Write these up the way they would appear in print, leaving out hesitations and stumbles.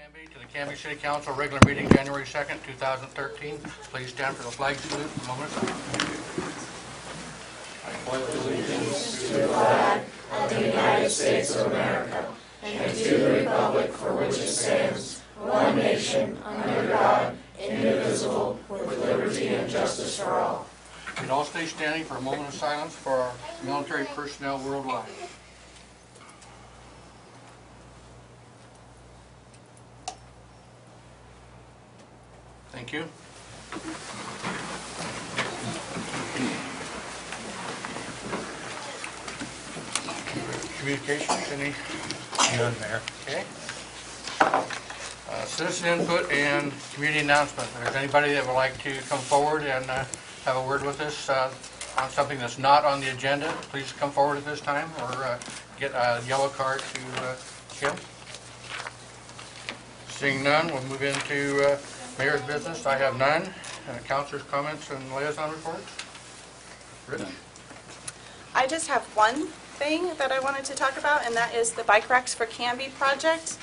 Canby to the Canby City Council regular meeting January 2nd, 2013. Please stand for the flag salute for a moment. I pledge allegiance to the flag of the United States of America and to the republic for which it stands, one nation, under God, indivisible, with liberty and justice for all. We'd all stay standing for a moment of silence for our military personnel worldwide. Thank you. Communications, any? None, Mayor. Okay. Citizen input and community announcements. If there's anybody that would like to come forward and have a word with us on something that's not on the agenda, please come forward at this time or get a yellow card to Kim. Seeing none, we'll move into mayor's business. I have none. Councilors' comments and liaison reports. Rich? I just have one thing that I wanted to talk about, and that is the Bike Racks for Canby project.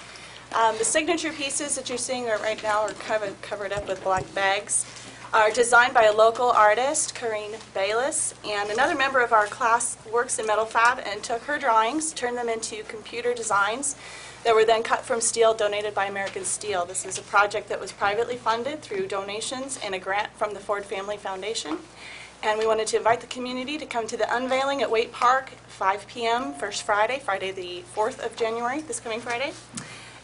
The signature pieces that you're seeing right now are covered up with black bags, are designed by a local artist, Corrine Bayless, and another member of our class works in metal fab and took her drawings, turned them into computer designs that were then cut from steel donated by American Steel. This is a project that was privately funded through donations and a grant from the Ford Family Foundation. And we wanted to invite the community to come to the unveiling at Waite Park, 5 p.m. first Friday the 4th of January, this coming Friday.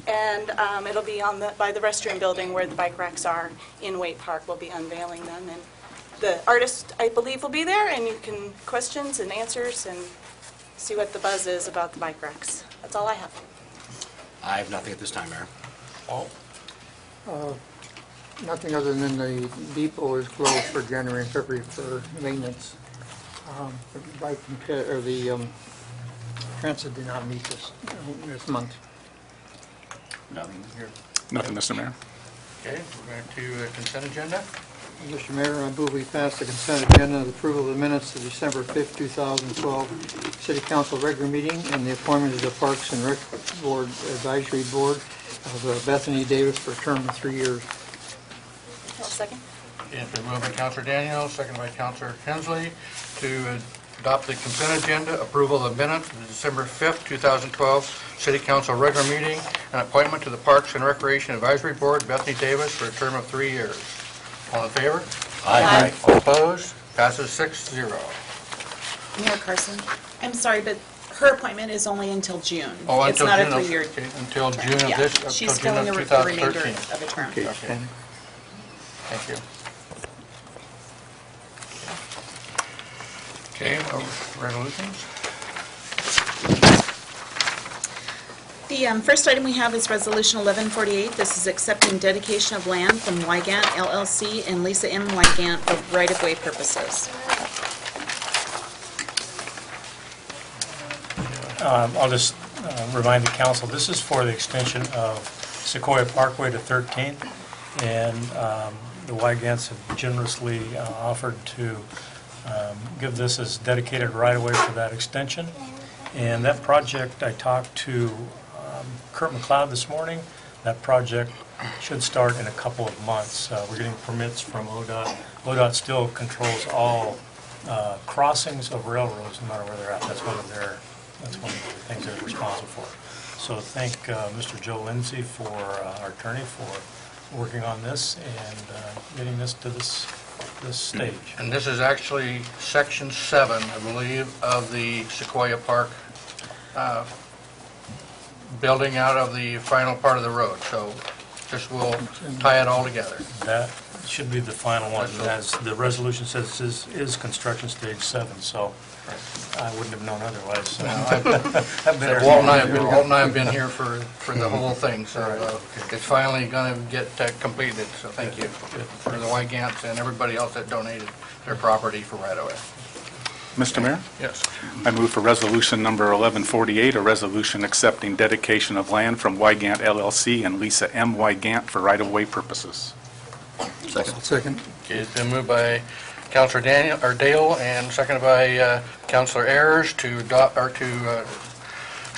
And it'll be on by the restroom building where the bike racks are in Waite Park. We'll be unveiling them. And the artist, I believe, will be there, and you can questions and answers and see what the buzz is about the bike racks. That's all I have. I have nothing at this time, Mayor. Paul? Nothing other than the depot is closed for January and February for maintenance. The transit did not meet this month. Nothing here. Nothing, Mr. Mayor. Okay, we're going to consent agenda. Mr. Mayor, I move we pass the consent agenda, the approval of the minutes of December 5th, 2012 City Council regular meeting, and the appointment of the Parks and Rec Board Advisory Board of Bethany Davis for a term of 3 years. I'll second. It's been moved by Councilor Daniels, seconded by Councilor Hensley to adopt the consent agenda, approval of the minutes of the December 5th, 2012 City Council regular meeting, and appointment to the Parks and Recreation Advisory Board, Bethany Davis, for a term of 3 years. All in favor? Aye. All opposed? Passes 6-0. Mayor Carson, I'm sorry, but her appointment is only until June. Oh, it's until not June a 3-year. Okay, until June of Yeah, this, she's until June filling of the remainder 2013. of a term. Okay. Okay. Thank you. Okay, resolutions. The first item we have is Resolution 1148. This is accepting dedication of land from Wygant LLC and Lisa M. Wygant for right-of-way purposes. I'll just remind the council, this is for the extension of Sequoia Parkway to 13th, and the Wygants have generously offered to give this as dedicated right-of-way for that extension. And that project, I talked to Kurt McLeod this morning. That project should start in a couple of months. We're getting permits from ODOT. ODOT still controls all crossings of railroads, no matter where they're at. That's one of the things they're responsible for. So thank Mr. Joe Lindsay, for our attorney, for working on this and getting this to this stage. And this is actually Section 7, I believe, of the Sequoia Park building out of the final part of the road. So this will tie it all together. That should be the final one. As the resolution says, is construction stage 7, so I wouldn't have known otherwise. So I've been Walt and I have been here for the whole thing, so it's finally going to get completed. So thank you for the Wygants and everybody else that donated their property for right-of-way. Mr. Mayor? Yes. I move for resolution number 1148, a resolution accepting dedication of land from Wygant LLC and Lisa M. Wygant for right-of-way purposes. Second. Okay, it's been moved by Councilor Dale and seconded by Councilor Ayers to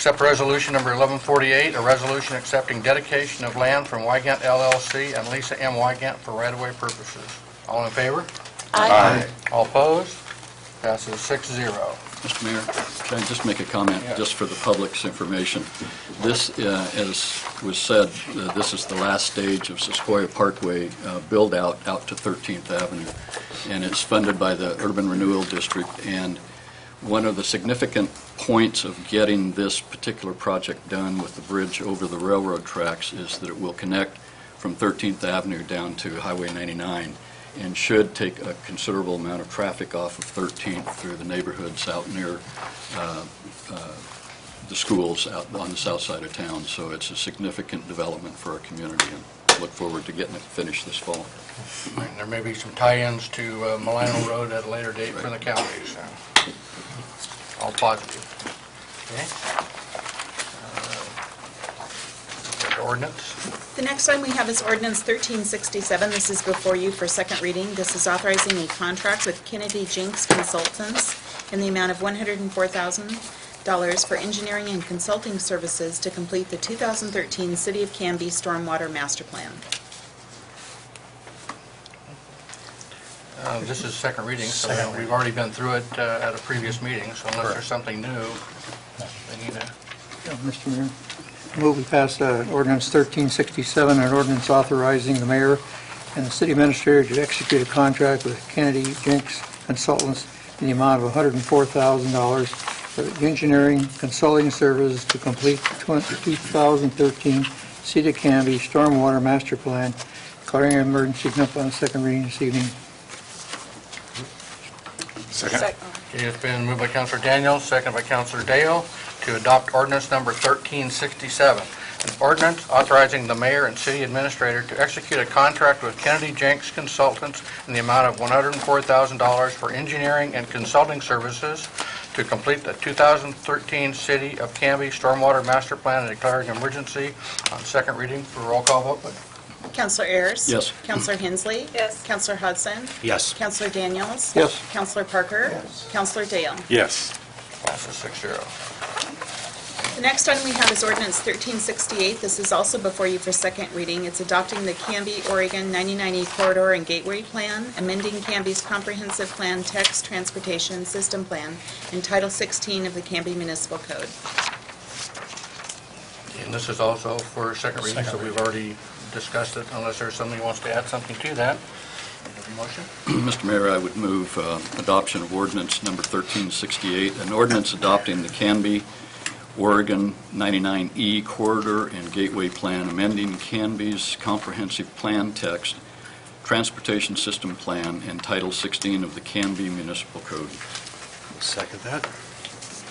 Accept resolution number 1148, a resolution accepting dedication of land from Wygant LLC and Lisa M. Wygant for right-of-way purposes. All in favor? Aye. All opposed? Passes 6-0. Mr. Mayor, can I just make a comment, Yeah. just for the public's information? This, as was said, this is the last stage of Sequoia Parkway build-out out to 13th Avenue, and it's funded by the Urban Renewal District. And one of the significant points of getting this particular project done with the bridge over the railroad tracks is that it will connect from 13th Avenue down to Highway 99, and should take a considerable amount of traffic off of 13th through the neighborhoods out near the schools out on the south side of town. So it's a significant development for our community, and look forward to getting it finished this fall. And there may be some tie-ins to Milano Road at a later date for the county, so all positive. Okay. Ordinance. The next item we have is ordinance 1367. This is before you for second reading. This is authorizing a contract with Kennedy Jinks Consultants in the amount of $104,000 for engineering and consulting services to complete the 2013 City of Canby Stormwater Master Plan. This is second reading, so we've already been through it at a previous meeting, so unless there's something new, they need to... Yeah, Mr. Mayor, move we pass ordinance 1367, an ordinance authorizing the mayor and the city administrator to execute a contract with Kennedy Jinks Consultants in the amount of $104,000 for engineering consulting services to complete the 2013 City of Canby Stormwater Master Plan, declaring an emergency. Up on the second reading this evening. Second. Okay, it's been moved by Councilor Daniels, second by Councilor Dale, to adopt ordinance number 1367. An ordinance authorizing the mayor and city administrator to execute a contract with Kennedy Jenks Consultants in the amount of $104,000 for engineering and consulting services to complete the 2013 City of Canby Stormwater Master Plan and declaring an emergency. On second reading for roll call vote, please. Counselor Ayers? Yes. Counselor Hensley? Yes. Counselor Hudson? Yes. Counselor Daniels? Yes. Counselor Parker? Yes. Counselor Dale? Yes. Passes 6-0. The next item we have is ordinance 1368. This is also before you for second reading. It's adopting the Canby, Oregon 99E Corridor and Gateway Plan, amending Canby's Comprehensive Plan Text Transportation System Plan, and Title 16 of the Canby Municipal Code. And this is also for second reading, so we've already discussed it, unless there's somebody who wants to add something to that. Have a motion? Mr. Mayor, I would move adoption of ordinance number 1368, an ordinance adopting the Canby, Oregon 99E Corridor and Gateway Plan, amending Canby's Comprehensive Plan Text, Transportation System Plan, and Title 16 of the Canby Municipal Code. Second that.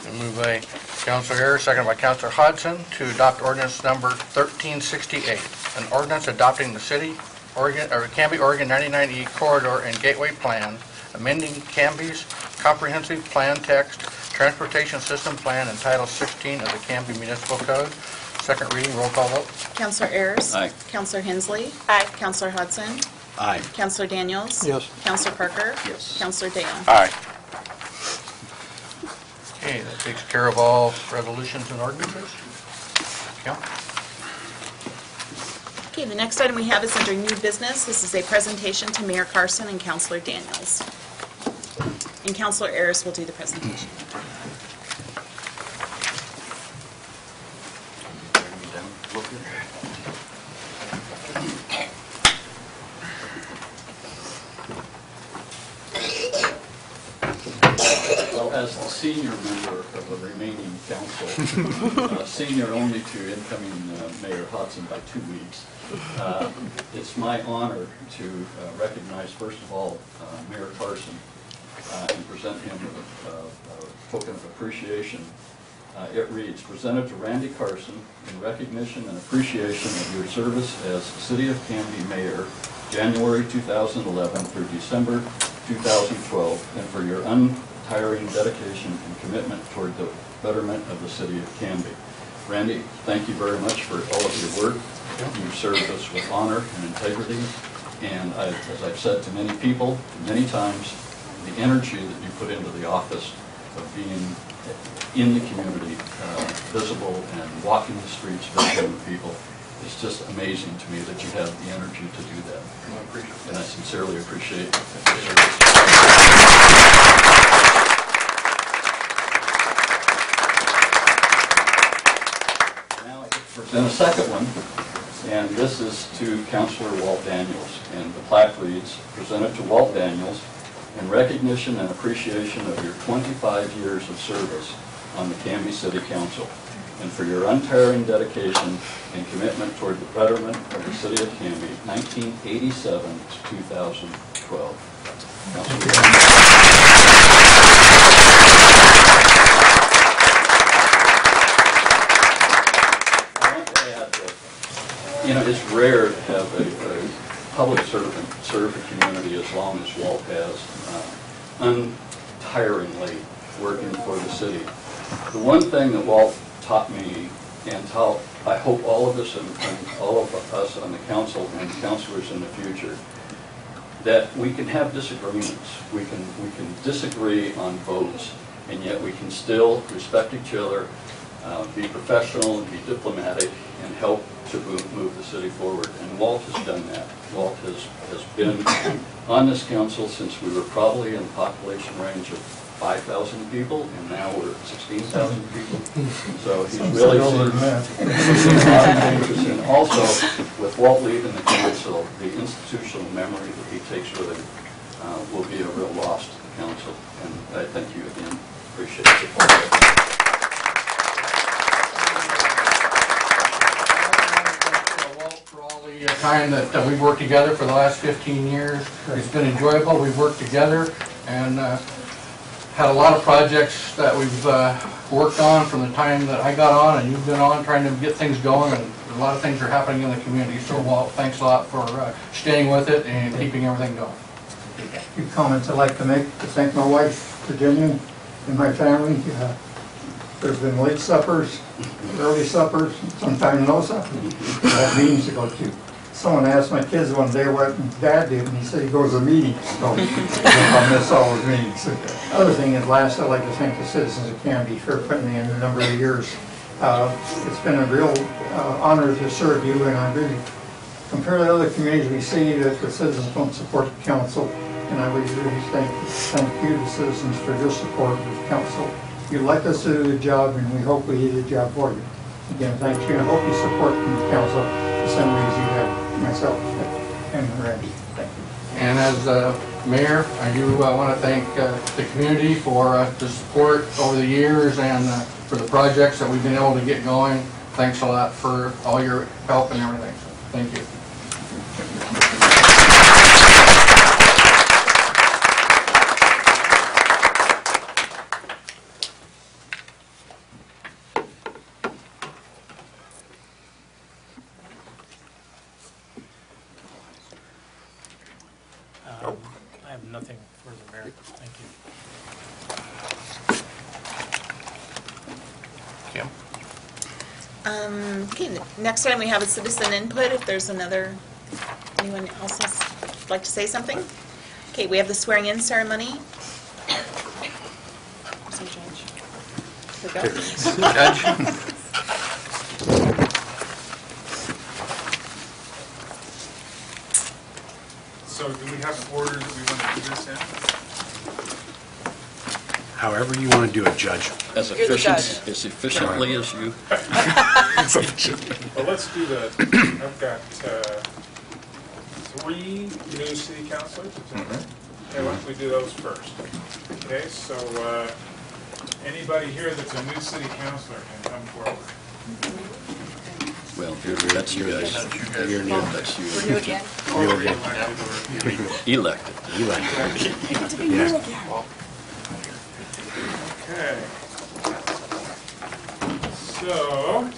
Been moved by Councilor Ayers, second by Councilor Hodgson, to adopt ordinance number 1368, an ordinance adopting the Canby, Oregon 99E Corridor and Gateway Plan, amending Canby's Comprehensive Plan Text, Transportation System Plan, and Title 16 of the Canby Municipal Code. Second reading, roll call vote. Counselor Ayers? Aye. Counselor Hensley? Aye. Counselor Hudson? Aye. Counselor Daniels? Yes. Counselor Parker? Yes. Counselor Dale? Aye. Okay, that takes care of all resolutions and ordinances. Yeah. Okay, the next item we have is under new business. This is a presentation to Mayor Carson and Counselor Daniels. And Counselor Ayers will do the presentation. Well, as the senior member of the remaining council, senior only to incoming Mayor Hodgson by 2 weeks, it's my honor to recognize, first of all, Mayor Carson and present him with a token of appreciation. It reads, presented to Randy Carson in recognition and appreciation of your service as City of Canby Mayor, January 2011 through December 2012, and for your untiring dedication and commitment toward the betterment of the City of Canby. Randy, thank you very much for all of your work. You've served us with honor and integrity, and as I've said to many people, many times, the energy that you put into the office of being in the community, visible and walking the streets, visiting with people. It's just amazing to me that you have the energy to do that. And I sincerely appreciate your service. Now I get to present a second one, and this is to Councilor Walt Daniels. And the plaque reads, presented to Walt Daniels in recognition and appreciation of your 25 years of service on the Canby City Council, and for your untiring dedication and commitment toward the betterment of the city of Canby, 1987 to 2012. I want to add that, you know, it's rare to have a public servant serve a community as long as Walt has, untiringly working for the city. The one thing that Walt taught me, and taught, I hope all of us and all of us on the council and councilors in the future, that we can have disagreements. We can disagree on votes, and yet we can still respect each other, be professional and be diplomatic, and help to move the city forward. And Walt has done that. Walt has been on this council since we were probably in the population range of 5,000 people, and now we're at 16,000 people. So he's really seen a lot of changes. And also, with Walt leaving the council, the institutional memory that he takes with him will be a real loss to the council. And I thank you again. Appreciate the support. For all the time that we've worked together for the last 15 years. It's been enjoyable. We've worked together and had a lot of projects that we've worked on from the time that I got on and you've been on, trying to get things going, and a lot of things are happening in the community. So Walt, thanks a lot for staying with it and keeping everything going. A few comments I'd like to make. To thank my wife, Virginia, and my family. There's been late suppers, early suppers, sometimes no supper. I have meetings to go to. Someone asked my kids one day what Dad did, and he said he goes to meetings. So I miss all those meetings. Other thing is, last, I'd like to thank the citizens of Canby for putting me in a number of years. It's been a real honor to serve you, and I really, compared to other communities, we see that the citizens don't support the council, and I really thank you, the citizens, for your support of the council. You like us to do the job, and we hope we do the job for you. Again, thank you, and I hope you support the council the same way as you have myself and Randy. Thank you. And as mayor, I do want to thank the community for the support over the years and for the projects that we've been able to get going. Thanks a lot for all your help and everything. So, thank you. I have nothing further, Mayor. Thank you. Kim? Okay, next item we have is citizen input. If there's anyone else would like to say something? Okay, we have the swearing-in ceremony. Where's the judge? Here we go. Judge? So do we have an order that we want to do this in? However you want to do it, Judge. As You're the judge. efficiently as you. Well, let's do I've got 3 new city councilors. Okay, why don't we do those first? Okay, so anybody here that's a new city councilor can come forward. Well, that's you guys. You're new. That's you. We're new again. You're good. Elected. You like it. I get to be new again. Okay. So,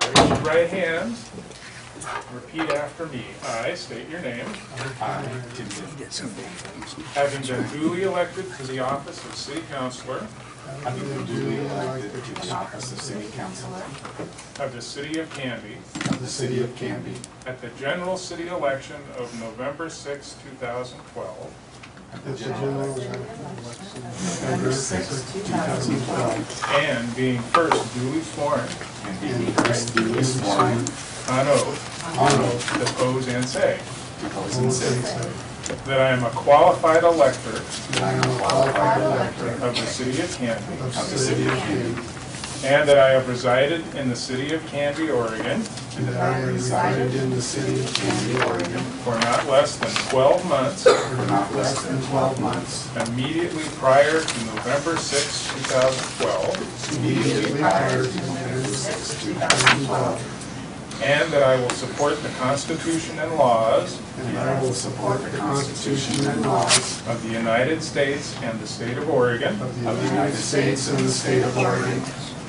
raise your right hand. Repeat after me. I state your name. Having been duly elected to the office of city councilor Having been duly elected to the office of City Councilor of the city of Canby of the City of Canby at the general city election of November 6, 2012, at the general election November 6, 2012, and being first duly sworn and being first duly sworn on oath, on oath, depose and say depose and say that I am a qualified elector that I am a qualified elector of the city of Canby, of the city of Canby, and that I have resided in the city of Canby, Oregon, and that I have resided in the city of Canby, Oregon, for not less than 12 months for not less than 12 months, immediately prior to November 6, 2012, immediately prior to November 6, 2012, and that I will support the Constitution and laws and that I will support the Constitution and laws of the United States and the state of Oregon, of the United States and the state of Oregon,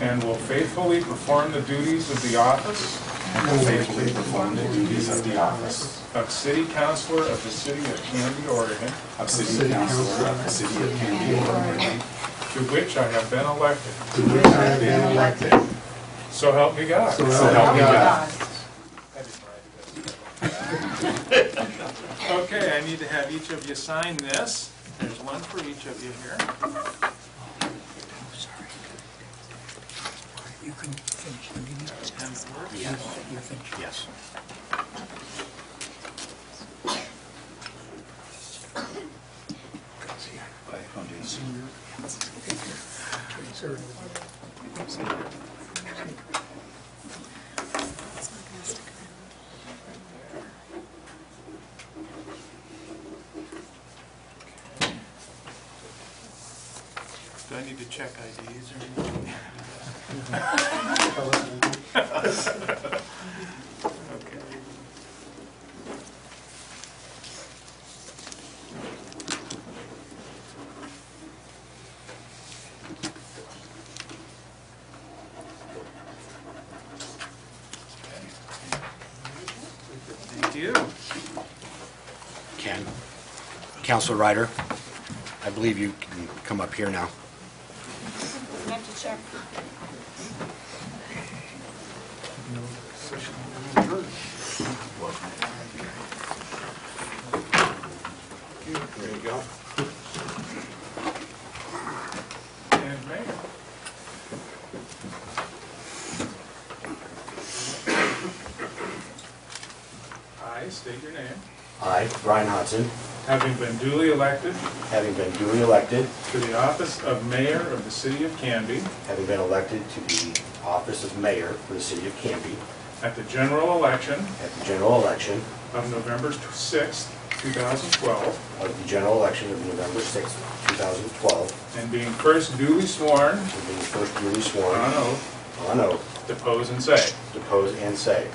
and will faithfully perform the duties of the office and will faithfully perform the duties of the office of City Councilor of the city of Canby, Oregon, of City Councilor of the city of Canby, Oregon, to which I have been elected. to which I have been elected. So help me God. So help me God. Okay, I need to have each of you sign this. There's one for each of you here. You can finish the meeting. Yes. Do I need to check IDs or anything? Okay. Thank you. Ken, Counselor Ryder, I believe you can come up here now. Empty chair. There you go. And Mayor. I state your name. I, Brian Hodson, Having been duly elected having been duly elected, to the office of Mayor of the City of Canby having been elected to the office of mayor for the city of Canby at the general election at the general election of November 6, 2012, of the general election of November 6, 2012, and being first duly sworn and being first duly sworn on oath, on oath, depose and say depose and say,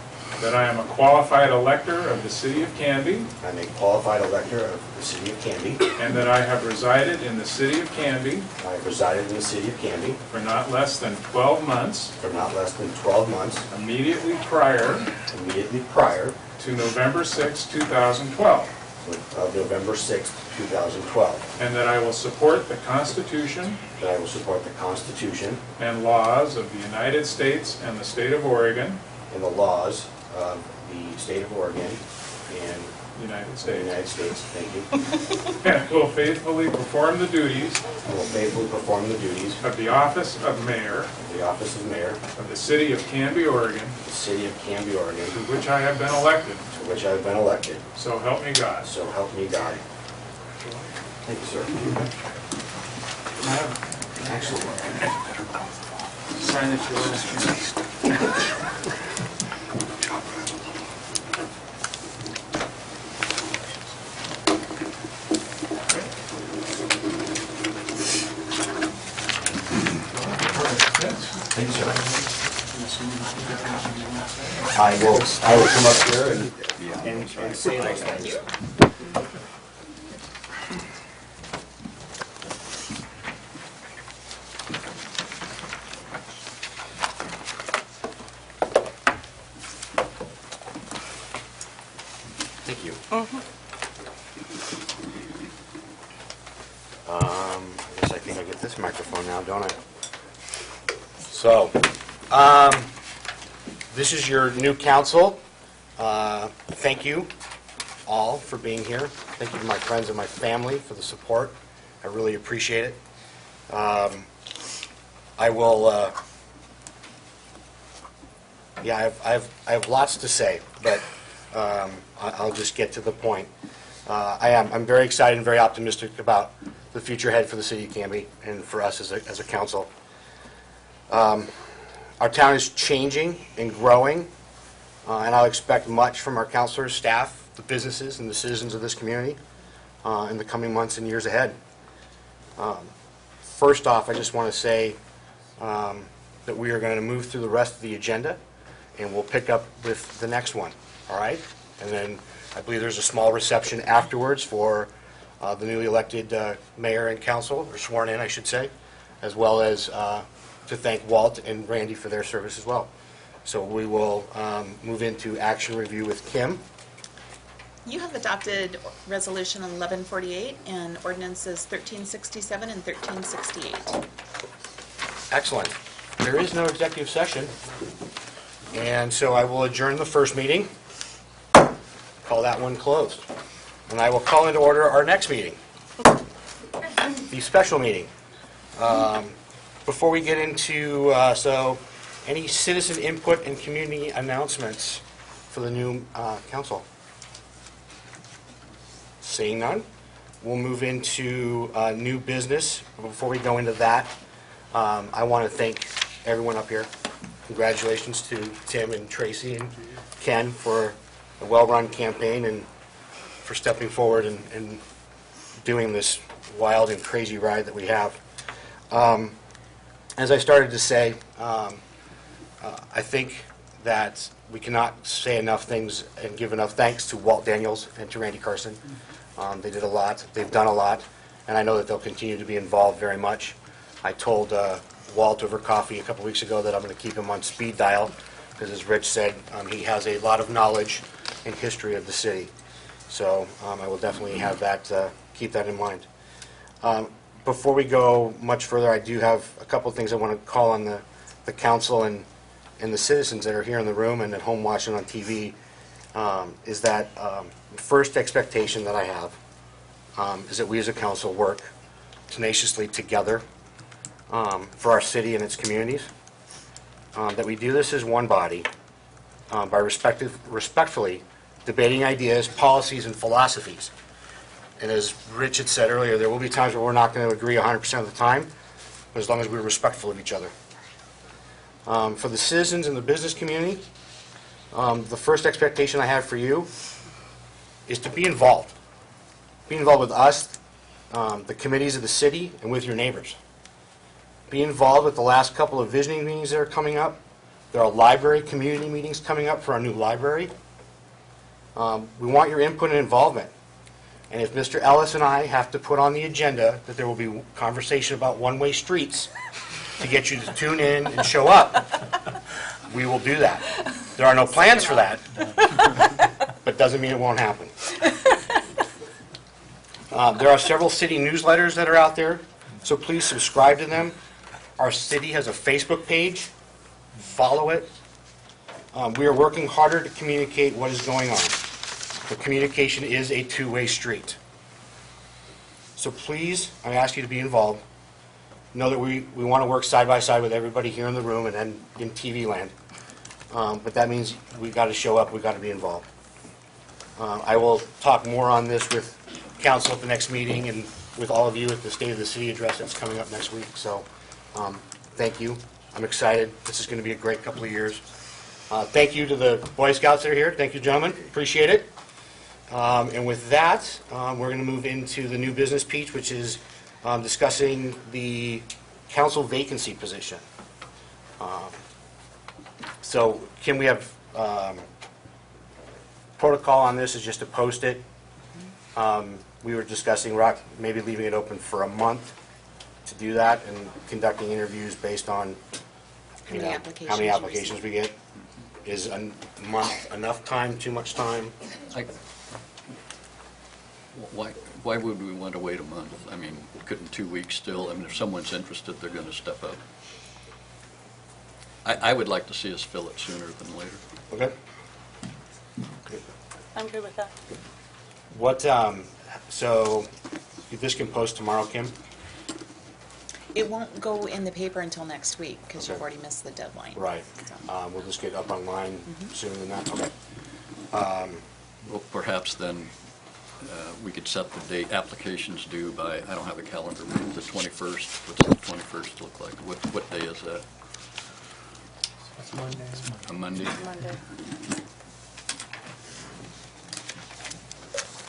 that I am a qualified elector of the City of Canby, I'm a qualified elector of the city of Canby. and that I have resided in the City of Canby I have resided in the city of Canby for not less than 12 months for not less than 12 months immediately prior immediately prior to November 6, 2012, of November 6, 2012, and that I will support the Constitution that I will support the Constitution and laws of the United States and the state of Oregon, and the laws of the state of Oregon and United the States, United States. Thank you. and will faithfully perform the duties I will faithfully perform the duties of the office of Mayor of the office of mayor of the City of Canby, Oregon, of the city of Canby, Oregon, to which I have been elected. to which I have been elected. So help me God. So help me God. Thank you, sir. Actually, Sign at your last name. thank you, sir. I will come up here and say those things. Thank you. I guess I think I get this microphone now, don't I? So, this is your new council. Thank you all for being here. Thank you to my friends and my family for the support. I really appreciate it. I will, yeah, I have lots to say, but I'll just get to the point. I'm very excited and very optimistic about the future ahead for the city of Canby and for us as a council. Our town is changing and growing, and I'll expect much from our councilors, staff, the businesses, and the citizens of this community in the coming months and years ahead. First off, I just want to say that we are going to move through the rest of the agenda, and we'll pick up with the next one, all right? And then I believe there's a small reception afterwards for the newly elected mayor and council, or sworn in, I should say, as well as to thank Walt and Randy for their service as well. So we will move into action review with Kim. You have adopted Resolution 1148 and ordinances 1367 and 1368. Excellent. There is no executive session, and so I will adjourn the first meeting, call that one closed. And I will call into order our next meeting, the special meeting. Before we get into, any citizen input and community announcements for the new council? Seeing none, we'll move into new business. Before we go into that, I want to thank everyone up here. Congratulations to Tim and Tracy and Ken for a well-run campaign and for stepping forward and doing this wild and crazy ride that we have. As I started to say, I think that we cannot say enough things and give enough thanks to Walt Daniels and to Randy Carson. They did a lot. They've done a lot, and I know that they'll continue to be involved very much. I told Walt over coffee a couple weeks ago that I'm going to keep him on speed dial because, as Rich said, he has a lot of knowledge and history of the city. So I will definitely have that, keep that in mind. Before we go much further, I do have a couple of things I want to call on the council and the citizens that are here in the room and at home watching on TV, is that first expectation that I have is that we as a council work tenaciously together for our city and its communities, that we do this as one body by respectfully debating ideas, policies, and philosophies. And as Rich had said earlier, there will be times where we're not going to agree 100% of the time, but as long as we're respectful of each other. For the citizens and the business community, the first expectation I have for you is to be involved. Be involved with us, the committees of the city, and with your neighbors. Be involved with the last couple of visioning meetings that are coming up. There are library community meetings coming up for our new library. We want your input and involvement. And if Mr. Ellis and I have to put on the agenda that there will be conversation about one-way streets to get you to tune in and show up, we will do that. There are no plans for that, but doesn't mean it won't happen. There are several city newsletters that are out there, so please subscribe to them. Our city has a Facebook page. Follow it. We are working harder to communicate what is going on. The communication is a two-way street. So please, I ask you to be involved. Know that we want to work side by side with everybody here in the room and then in TV land. But that means we've got to show up, we've got to be involved. I will talk more on this with council at the next meeting and with all of you at the State of the City address that's coming up next week. So thank you. I'm excited. This is going to be a great couple of years. Thank you to the Boy Scouts that are here. Thank you, gentlemen. Appreciate it. And with that, we're going to move into the new business piece, which is discussing the council vacancy position. So, Kim, we have protocol on this is just to post it. We were discussing maybe leaving it open for a month to do that and conducting interviews based on how many applications we get. Is a month enough time, too much time? Why would we want to wait a month? I mean, couldn't 2 weeks still? I mean, if someone's interested, they're going to step up. I would like to see us fill it sooner than later. Okay. I'm good with that. What, so this can post tomorrow, Kim? It won't go in the paper until next week, because you've Okay. already missed the deadline. Right. So- We'll just get up online sooner than that? Okay. Well, perhaps then we could set the date, applications due by, I don't have a calendar, the 21st. What's the 21st look like? What day is that? It's Monday. A Monday? Monday.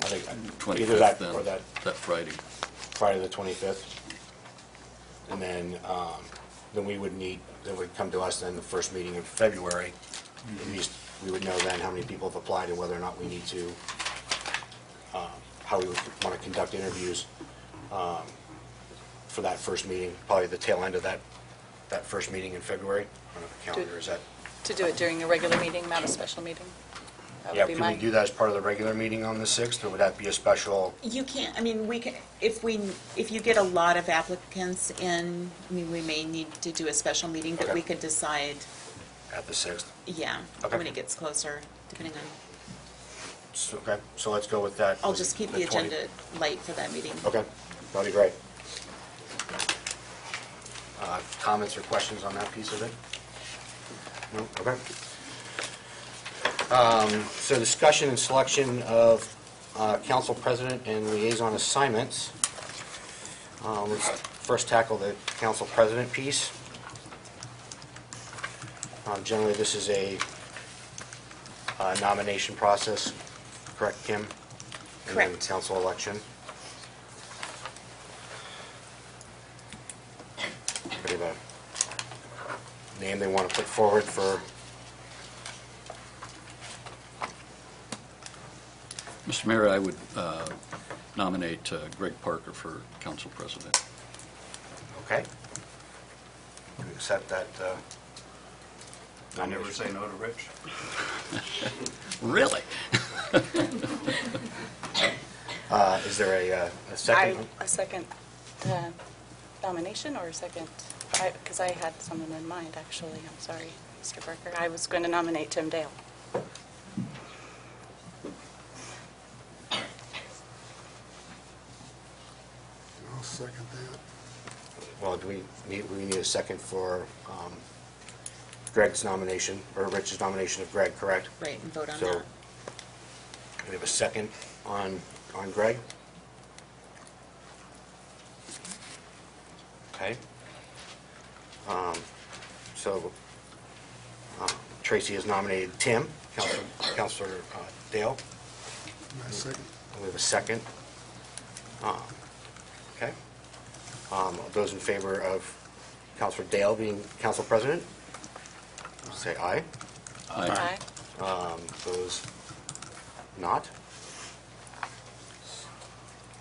I think 25th either that then, or that that Friday. Friday the 25th. And then we would need, then would come to us then the first meeting in February. At least we would know then how many people have applied and whether or not we need to, how we would want to conduct interviews for that first meeting, probably the tail end of that first meeting in February. I don't know if the calendar is that. To do it during a regular meeting, not a special meeting? That Yeah, would be can we my... do that as part of the regular meeting on the 6th, or would that be a special? You can't, I mean, we can, if you get a lot of applicants in, I mean, we may need to do a special meeting, but Okay. we could decide, At the 6th? yeah, Okay. when it gets closer, depending on, Okay, so let's go with that. I'll just keep the 20 agenda light for that meeting. Okay, that'll be great. Comments or questions on that piece of it? No, okay. So discussion and selection of council president and liaison assignments. Let's first tackle the council president piece. Generally, this is a nomination process, correct, Kim? And then Correct. council election. Anybody have a name they want to put forward for? Mr. Mayor, I would nominate Greg Parker for council president. Okay. Do you accept that? I never say no to Rich. Really? Is there a second? A second nomination or a second? Because I had someone in mind, actually. I'm sorry, Mr. Barker. I was going to nominate Tim Dale. I'll second that. Well, do we need a second for Greg's nomination, or Rich's nomination of Greg, correct? Right, and vote on So, that. we have a second on Greg? Okay. So, Tracy has nominated Tim, Counselor Dale. My second. We have a second. Okay. Those in favor of Counselor Dale being council president, say aye. Aye. Those not?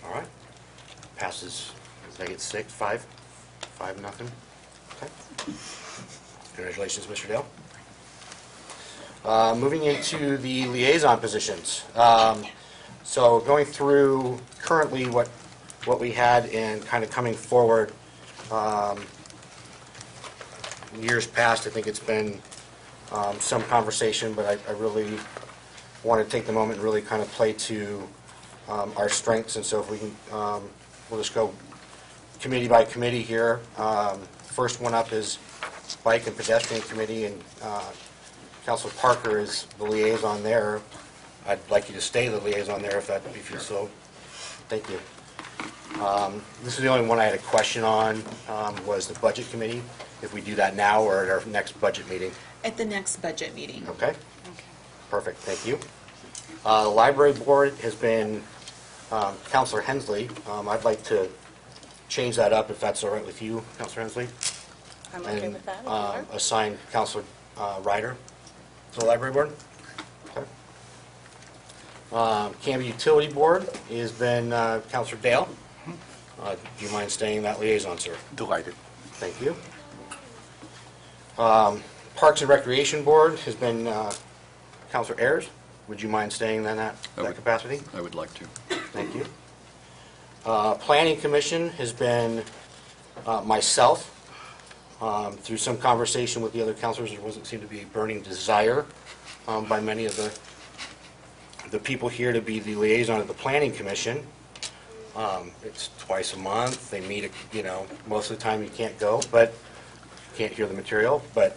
All right. Passes, did I get 6, 5? 5, nothing? Okay. Congratulations, Mr. Dale. Moving into the liaison positions. So going through currently what we had and kind of coming forward, years past, I think it's been some conversation, but I really want to take the moment and really kind of play to our strengths, and so if we can, we'll just go committee by committee here. First one up is Bike and Pedestrian Committee, and Councilor Parker is the liaison there. I'd like you to stay the liaison there if you're so. Thank you. This is the only one I had a question on, was the Budget Committee, if we do that now or at our next budget meeting. At the next budget meeting. Okay? Perfect, thank you. The Library Board has been Counselor Hensley. I'd like to change that up, if that's all right with you, Counselor Hensley. I'm okay with that, if you are. Assign Counselor Ryder to the Library Board. Okay. Canby Utility Board has been Counselor Dale. Do you mind staying that liaison, sir? Delighted. Thank you. Parks and Recreation Board has been Counselor Ayers. Would you mind staying in that capacity? I would like to. Thank you. Planning Commission has been myself. Through some conversation with the other counselors, there doesn't seem to be a burning desire by many of the the people here to be the liaison of the Planning Commission. It's twice a month. They meet, most of the time you can't go, but can't hear the material. But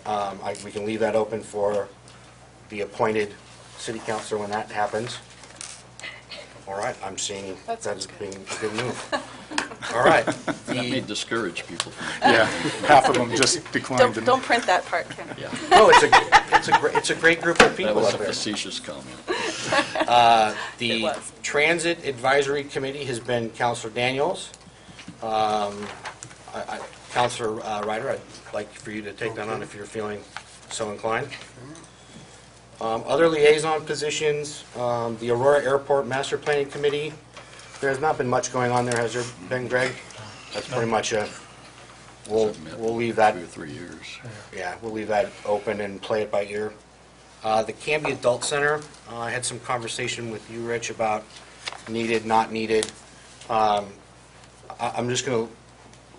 we can leave that open for the appointed city councilor when that happens. All right, I'm seeing that as being a good move. All right. That may discourage people from Yeah, half of them just declined. Don't print that part, Ken. Yeah, No, it's a great group of that people was up a there. facetious comment. It The was. Transit Advisory Committee has been Counselor Daniels. Counselor Ryder, I'd like for you to take that on if you're feeling so inclined. Other liaison positions, the Aurora Airport Master Planning Committee. There's not been much going on there, has there been, Greg? That's pretty much we'll leave that, 2 or 3 years. yeah, we'll leave that open and play it by ear. The Canby Adult Center, I had some conversation with you, Rich, about needed, not needed. I'm just going to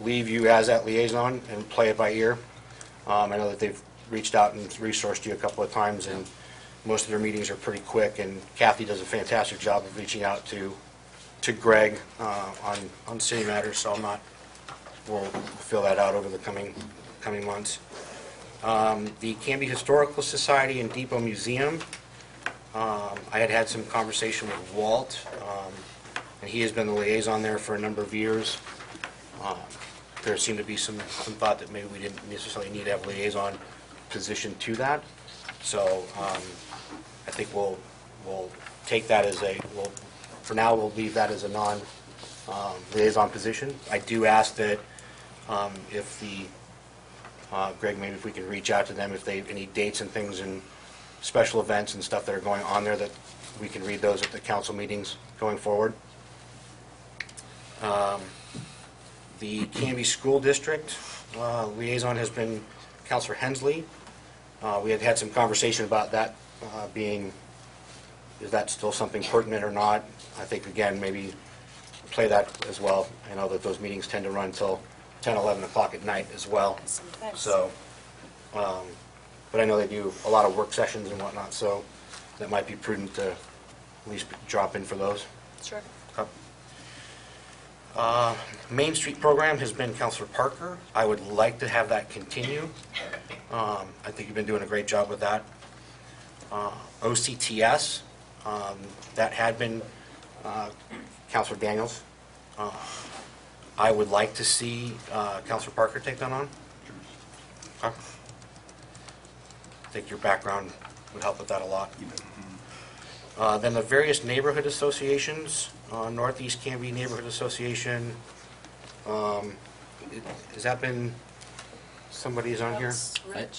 leave you as that liaison and play it by ear. I know that they've reached out and resourced you a couple of times, and most of their meetings are pretty quick, and Kathy does a fantastic job of reaching out to Greg on city matters, so we'll fill that out over the coming months. The Canby Historical Society and Depot Museum, I had some conversation with Walt, and he has been the liaison there for a number of years. There seemed to be some thought that maybe we didn't necessarily need to have a liaison position to that. So I think we'll take that as for now, we'll leave that as a non-liaison position. I do ask that if Greg, maybe if we can reach out to them, if they have any dates and things and special events and stuff that are going on there, that we can read those at the council meetings going forward. The Canby School District liaison has been Councilor Hensley. We had some conversation about that being, is that still something pertinent or not? I think, again, maybe play that as well. I know that those meetings tend to run until 10, 11 o'clock at night as well. Sometimes. So, but I know they do a lot of work sessions and whatnot, so that might be prudent to at least drop in for those. Sure. Main Street program has been Councilor Parker. I would like to have that continue. I think you've been doing a great job with that. OCTS, that had been Councilor Daniels. I would like to see Councilor Parker take that on. Okay. I think your background would help with that a lot. Then the various neighborhood associations, Northeast Canby Neighborhood Association, has that been, somebody's on here?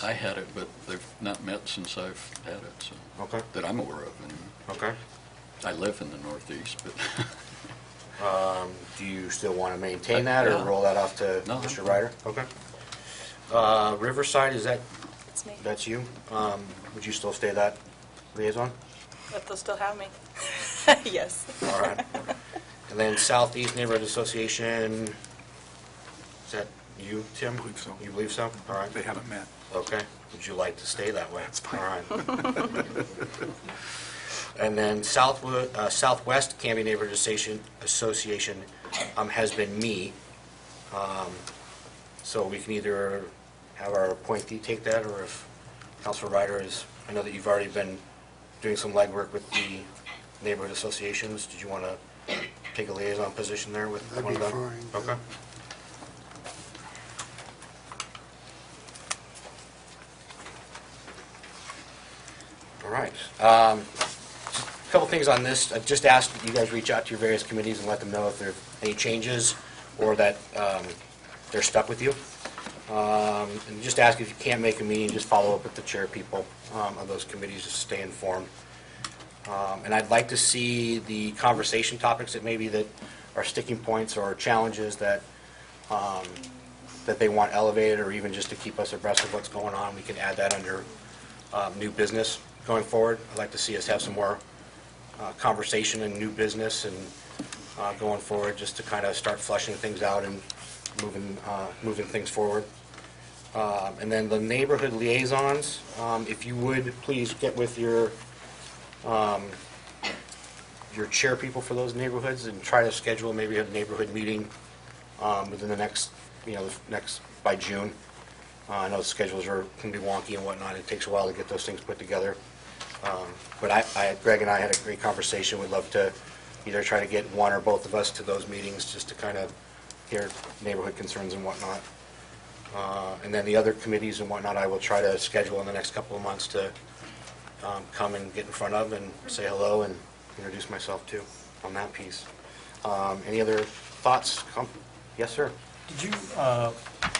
I had it, but they've not met since I've had it, so, Okay, that I'm aware of. And okay. I live in the Northeast, but Do you still want to maintain that or Yeah. roll that off to No, Mr. I'm Ryder? Okay. Riverside, It's me. that's you? Would you still stay that liaison? If they'll still have me. Yes. All right. And then Southeast Neighborhood Association, is that you, Tim? I believe so. You believe so? All right. They haven't met. Okay. Would you like to stay that way? That's fine. All right. And then Southwest Canby Neighborhood Association has been me. So we can either have our appointee take that, or if Councilor Ryder is, I know that you've already been doing some legwork with the neighborhood associations. Did you want to take a liaison position there with That'd one of be them? fine. Okay. All right. A couple things on this. I just asked that you guys reach out to your various committees and let them know if there are any changes or that they're stuck with you. And just ask if you can't make a meeting, just follow up with the chair people of those committees to stay informed. And I'd like to see the conversation topics that maybe that are sticking points or challenges that that they want elevated, or even just to keep us abreast of what's going on. We can add that under new business going forward. I'd like to see us have some more conversation and new business and going forward, just to kind of start flushing things out and moving things forward. And then the neighborhood liaisons, if you would please get with your your chair people for those neighborhoods and try to schedule maybe a neighborhood meeting within the next, by June. I know the schedules can be wonky and whatnot. It takes a while to get those things put together. But Greg and I had a great conversation. We'd love to either try to get one or both of us to those meetings just to kind of hear neighborhood concerns and whatnot. And then the other committees and whatnot, I will try to schedule in the next couple of months to come and get in front of and say hello and introduce myself too on that piece. Any other thoughts? Yes, sir. Did you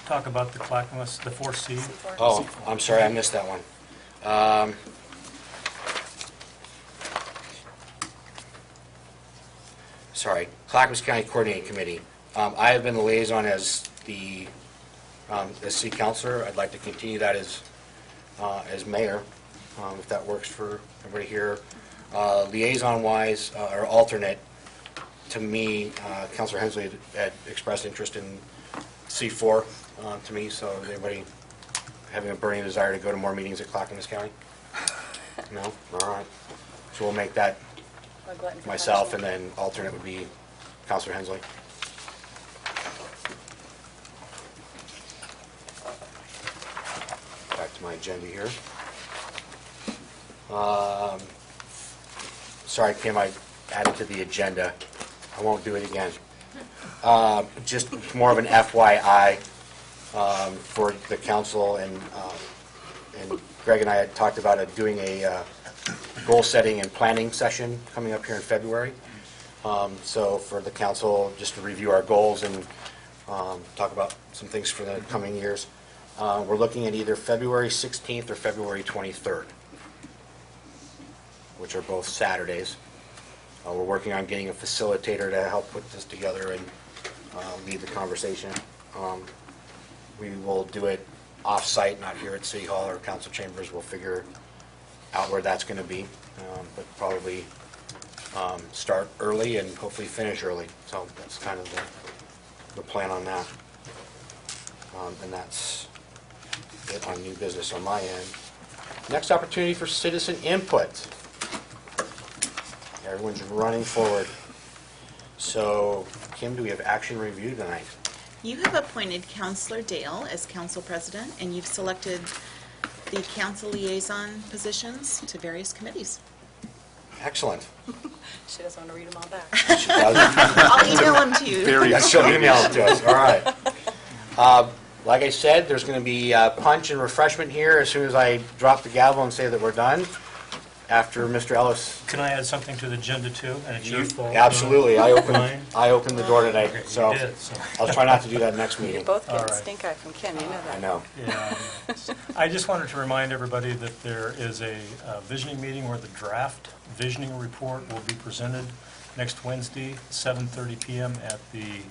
talk about the Clackamas, the 4C? Oh, I'm sorry, I missed that one. Sorry, Clackamas County Coordinating Committee. I have been the liaison as as city councilor. I'd like to continue that as mayor, if that works for everybody here. Liaison-wise, or alternate, to me, Councilor Hensley had expressed interest in C4 to me, so is anybody having a burning desire to go to more meetings at Clackamas County? No? All right. So we'll make that myself, and then alternate would be Councilor Hensley. Back to my agenda here. Sorry, Kim, I added to the agenda. I won't do it again. Just more of an FYI for the council, and Greg and I had talked about doing a goal setting and planning session coming up here in February. So for the council, just to review our goals and talk about some things for the coming years. We're looking at either February 16th or February 23rd, which are both Saturdays. We're working on getting a facilitator to help put this together and lead the conversation. We will do it off-site, not here at City Hall or council chambers. We'll figure out where that's going to be, but probably start early and hopefully finish early. So that's kind of the plan on that. And that's it on new business on my end. Next opportunity for citizen input. Everyone's running forward. So, Kim, do we have action review tonight? You have appointed Councilor Dale as council president, and you've selected the council liaison positions to various committees. Excellent. She doesn't want to read them all back. She does. I'll email them to you. Yeah, she'll email it to us. All right. Like I said, there's going to be punch and refreshment here as soon as I drop the gavel and say that we're done. After Mr. Ellis. Can I add something to the agenda too? And it's your fault. Absolutely. I Mine? opened the door today, Okay, so you did, so. I'll try not to do that next You're meeting. both All getting right. stink eye from Kim, you know that. I know. Yeah. I just wanted to remind everybody that there is a visioning meeting where the draft visioning report will be presented next Wednesday, 7:30 p.m. at the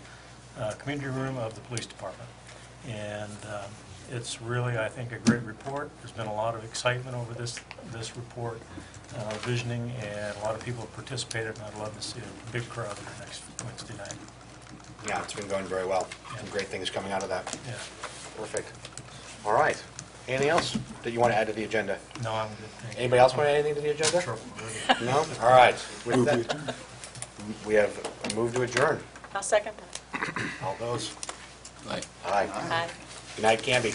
community room of the police department. And it's really, I think, a great report. There's been a lot of excitement over this report, visioning, and a lot of people have participated, and I'd love to see a big crowd there next Wednesday night. Yeah, it's been going very well. Some great things coming out of that. Yeah. Perfect. All right. Anything else that you want to add to the agenda? No, I'm good, thank you. Anybody else want to add anything to the agenda? Sure. No? All right. With that, we have a move to adjourn. I'll second that. All those? Aye. Aye. Aye. Good night, Canby.